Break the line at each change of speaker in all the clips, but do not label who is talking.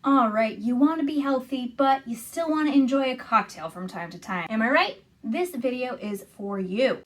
All right, you want to be healthy, but you still want to enjoy a cocktail from time to time. Am I right? This video is for you.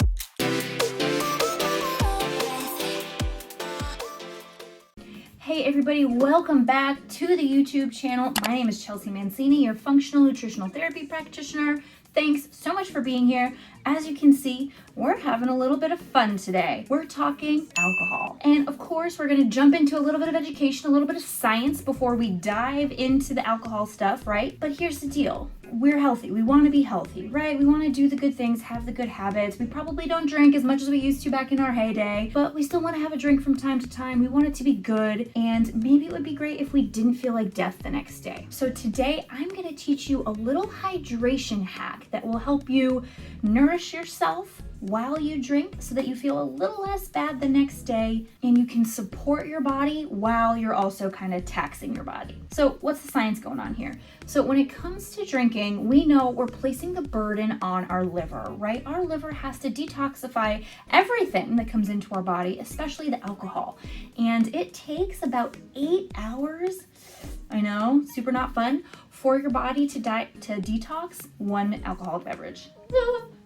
Hey everybody, welcome back to the YouTube channel. My name is Chelsea Mancini, your functional nutritional therapy practitioner. Thanks so much for being here. As you can see, we're having a little bit of fun today. We're talking alcohol. And of course, we're gonna jump into a little bit of education, a little bit of science before we dive into the alcohol stuff, right? But here's the deal. We're healthy. We want to be healthy, right? We want to do the good things, have the good habits. We probably don't drink as much as we used to back in our heyday, but we still want to have a drink from time to time. We want it to be good, and maybe it would be great if we didn't feel like death the next day. So today, I'm going to teach you a little hydration hack that will help you nourish yourself while you drink so that you feel a little less bad the next day and you can support your body while you're also kind of taxing your body. So what's the science going on here? So when it comes to drinking, we know we're placing the burden on our liver, right? Our liver has to detoxify everything that comes into our body, especially the alcohol. And it takes about 8 hours, I know, super not fun, for your body to detox one alcoholic beverage.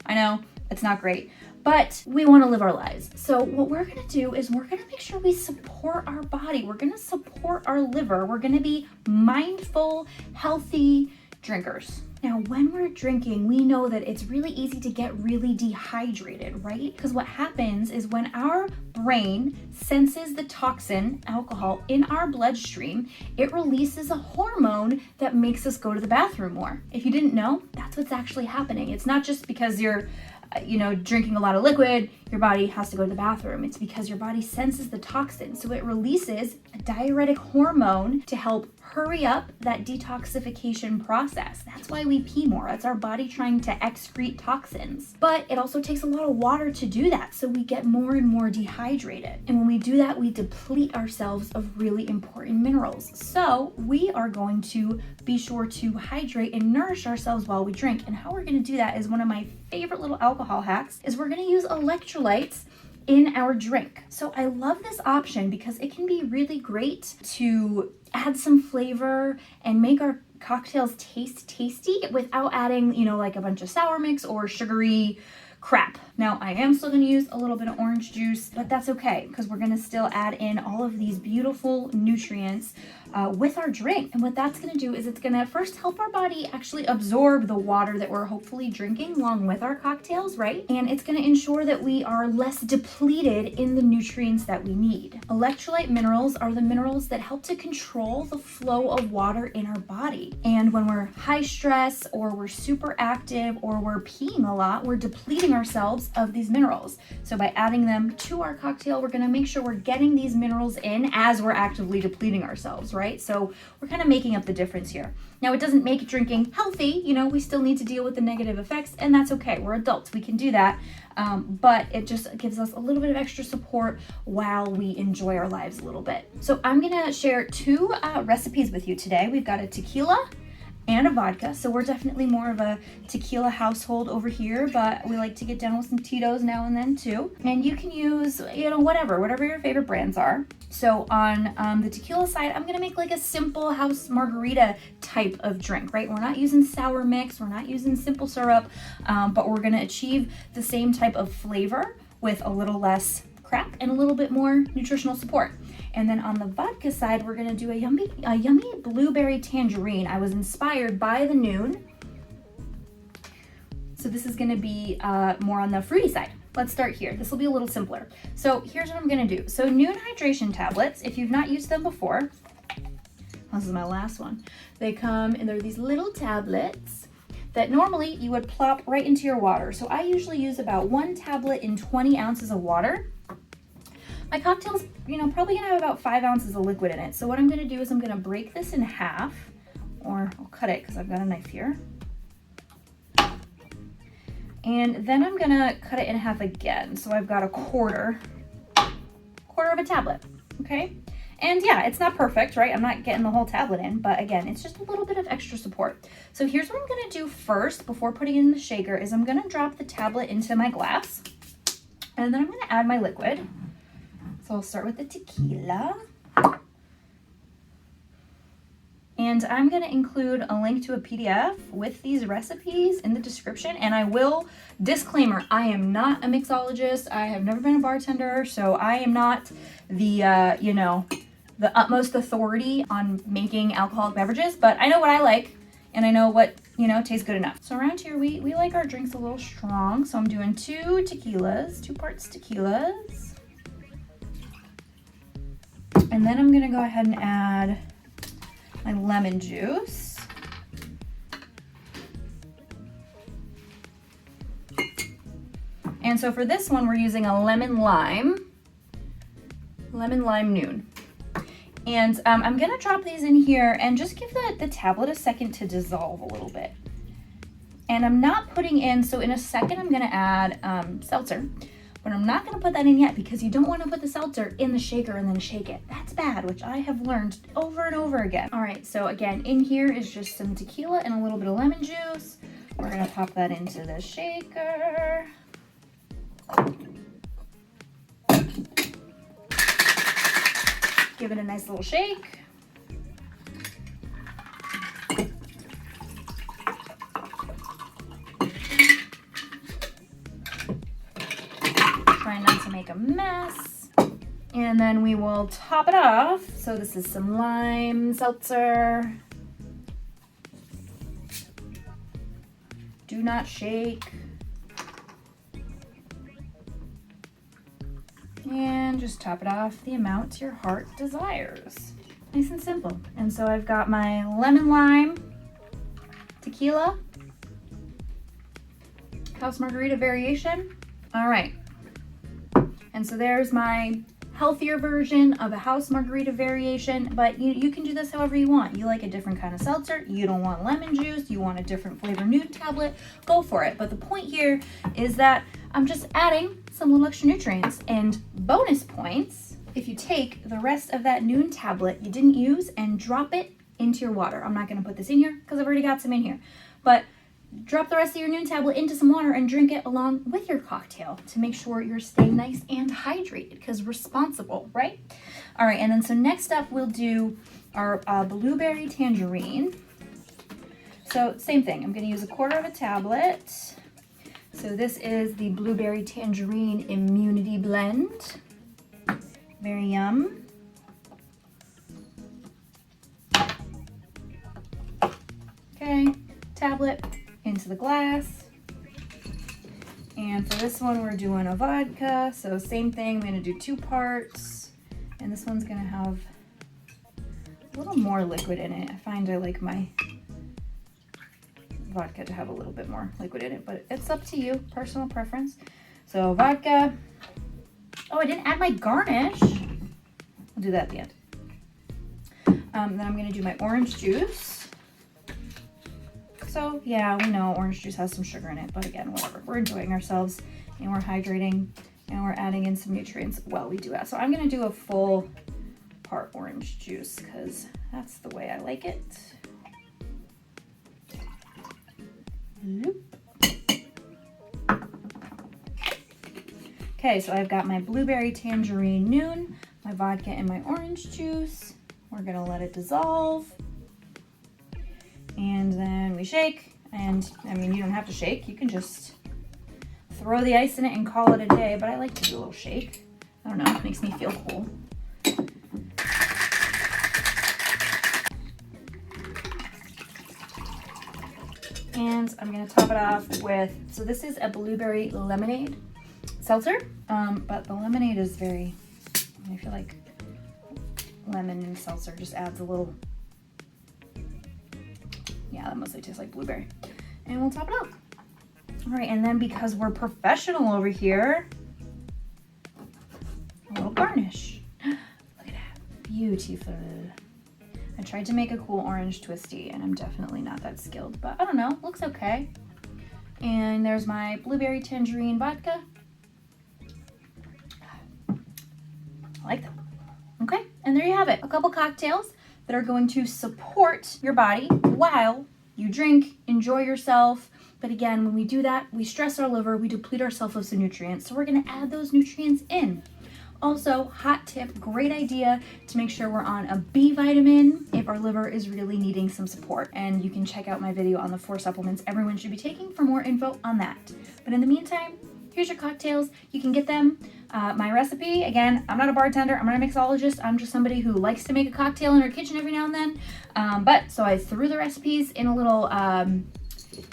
I know, it's not great, but we want to live our lives. So what we're going to do is we're going to make sure we support our body. We're going to support our liver. We're going to be mindful, healthy drinkers. Now, when we're drinking, we know that it's really easy to get really dehydrated, right? Because what happens is when our brain senses the toxin, alcohol, in our bloodstream, it releases a hormone that makes us go to the bathroom more. If you didn't know, that's what's actually happening. It's not just because you're drinking a lot of liquid, your body has to go to the bathroom. It's because your body senses the toxin. So it releases a diuretic hormone to help hurry up that detoxification process. That's why we pee more. That's our body trying to excrete toxins. But it also takes a lot of water to do that. So we get more and more dehydrated. And when we do that, we deplete ourselves of really important minerals. So we are going to be sure to hydrate and nourish ourselves while we drink. And how we're going to do that is one of my favorite little alcohol hacks is we're going to use electrolytes in our drink. So I love this option because it can be really great to add some flavor and make our cocktails taste tasty without adding, like a bunch of sour mix or sugary crap. Now, I am still going to use a little bit of orange juice, but that's okay because we're going to still add in all of these beautiful nutrients with our drink. And what that's going to do is it's going to first help our body actually absorb the water that we're hopefully drinking along with our cocktails, right? And it's going to ensure that we are less depleted in the nutrients that we need. Electrolyte minerals are the minerals that help to control the flow of water in our body. And when we're high stress or we're super active or we're peeing a lot, we're depleting ourselves of these minerals. So by adding them to our cocktail, we're going to make sure we're getting these minerals in as we're actively depleting ourselves, right? So we're kind of making up the difference here. Now, it doesn't make drinking healthy. We still need to deal with the negative effects, and that's okay. We're adults. We can do that. But it just gives us a little bit of extra support while we enjoy our lives a little bit. So I'm going to share two recipes with you today. We've got a tequila and a vodka. So we're definitely more of a tequila household over here, but we like to get down with some Tito's now and then too. And you can use, whatever your favorite brands are. So on the tequila side, I'm gonna make like a simple house margarita type of drink, right? We're not using sour mix, we're not using simple syrup, but we're gonna achieve the same type of flavor with a little less crap and a little bit more nutritional support. And then on the vodka side, we're gonna do a yummy blueberry tangerine. I was inspired by the Noon. So this is gonna be more on the fruity side. Let's start here. This will be a little simpler. So here's what I'm gonna do. So Noon hydration tablets, if you've not used them before, this is my last one. They come and they're these little tablets that normally you would plop right into your water. So I usually use about 1 tablet in 20 ounces of water. My cocktail's, probably gonna have about 5 ounces of liquid in it. So what I'm gonna do is I'm gonna break this in half, or I'll cut it because I've got a knife here. And then I'm gonna cut it in half again. So I've got a quarter of a tablet, okay? And yeah, it's not perfect, right? I'm not getting the whole tablet in, but again, it's just a little bit of extra support. So here's what I'm gonna do first before putting it in the shaker is I'm gonna drop the tablet into my glass, and then I'm gonna add my liquid. So I'll start with the tequila. And I'm going to include a link to a PDF with these recipes in the description. And I will, disclaimer, I am not a mixologist. I have never been a bartender, so I am not the, you know, the utmost authority on making alcoholic beverages, but I know what I like and I know what, you know, tastes good enough. So around here, we like our drinks a little strong. So I'm doing 2 parts tequilas. And then I'm going to go ahead and add my lemon juice. And so for this one, we're using a lemon lime noon. And I'm gonna drop these in here and just give the tablet a second to dissolve a little bit. And I'm not putting in, so in a second I'm gonna add seltzer, but I'm not gonna put that in yet because you don't wanna put the seltzer in the shaker and then shake it. That's bad, which I have learned over and over again. All right, so again, in here is just some tequila and a little bit of lemon juice. We're gonna pop that into the shaker. Give it a nice little shake. Try not to make a mess. And then we will top it off. So this is some lime seltzer. Do not shake. And just top it off the amount your heart desires. Nice and simple. And so I've got my lemon lime tequila, house margarita variation. All right. And so there's my healthier version of a house margarita variation, but you can do this however you want. You like a different kind of seltzer, you don't want lemon juice, you want a different flavor nude tablet, go for it. But the point here is that I'm just adding some little extra nutrients and bonus points if you take the rest of that noon tablet you didn't use and drop it into your water. I'm not going to put this in here because I've already got some in here, but drop the rest of your noon tablet into some water and drink it along with your cocktail to make sure you're staying nice and hydrated, because responsible, right? All right, and then so next up we'll do our blueberry tangerine. So same thing, I'm going to use 1/4 of a tablet. So this is the blueberry tangerine immunity blend. Very yum. Okay, tablet into the glass. And for this one, we're doing a vodka. So same thing, I'm gonna do 2 parts. And this one's gonna have a little more liquid in it. I find I like my vodka to have a little bit more liquid in it, but it's up to you, personal preference. So vodka. Oh, I didn't add my garnish. I'll do that at the end. Then I'm gonna do my orange juice. So yeah, we know orange juice has some sugar in it, but again, whatever. We're enjoying ourselves and we're hydrating and we're adding in some nutrients while we do that. So I'm gonna do a full part orange juice because that's the way I like it. Okay, so I've got my blueberry tangerine noon, my vodka and my orange juice. We're gonna let it dissolve. And then we shake, and I mean, you don't have to shake. You can just throw the ice in it and call it a day, but I like to do a little shake. I don't know, it makes me feel cool. And I'm gonna top it off with, so this is a blueberry lemonade seltzer, but the lemonade is very, I feel like lemon and seltzer just adds a little, yeah, that mostly tastes like blueberry. And we'll top it off. All right, and then because we're professional over here, a little garnish. Look at that, beautiful. I tried to make a cool orange twisty, and I'm definitely not that skilled, but I don't know, looks okay. And there's my blueberry tangerine vodka. I like that. Okay, and there you have it. A couple cocktails that are going to support your body while you drink, enjoy yourself. But again, when we do that, we stress our liver, we deplete ourselves of some nutrients. So we're gonna add those nutrients in. Also, hot tip, great idea to make sure we're on a B vitamin if our liver is really needing some support. And you can check out my video on the 4 supplements everyone should be taking for more info on that. But in the meantime, here's your cocktails. You can get them. My recipe, again, I'm not a bartender, I'm not a mixologist, I'm just somebody who likes to make a cocktail in her kitchen every now and then. So I threw the recipes in a little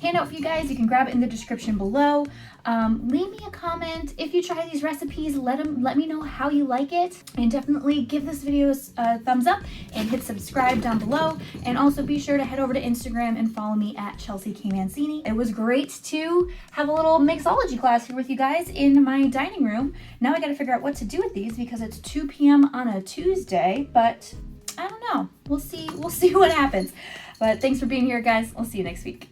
handout for you guys. You can grab it in the description below. Leave me a comment if you try these recipes. Let me know how you like it, and definitely give this video a thumbs up and hit subscribe down below. And also be sure to head over to Instagram and follow me at Chelsea K. Mancini. It was great to have a little mixology class here with you guys in my dining room. Now I got to figure out what to do with these because it's 2 p.m. on a Tuesday, but I don't know. We'll see what happens. But thanks for being here, guys. I'll see you next week.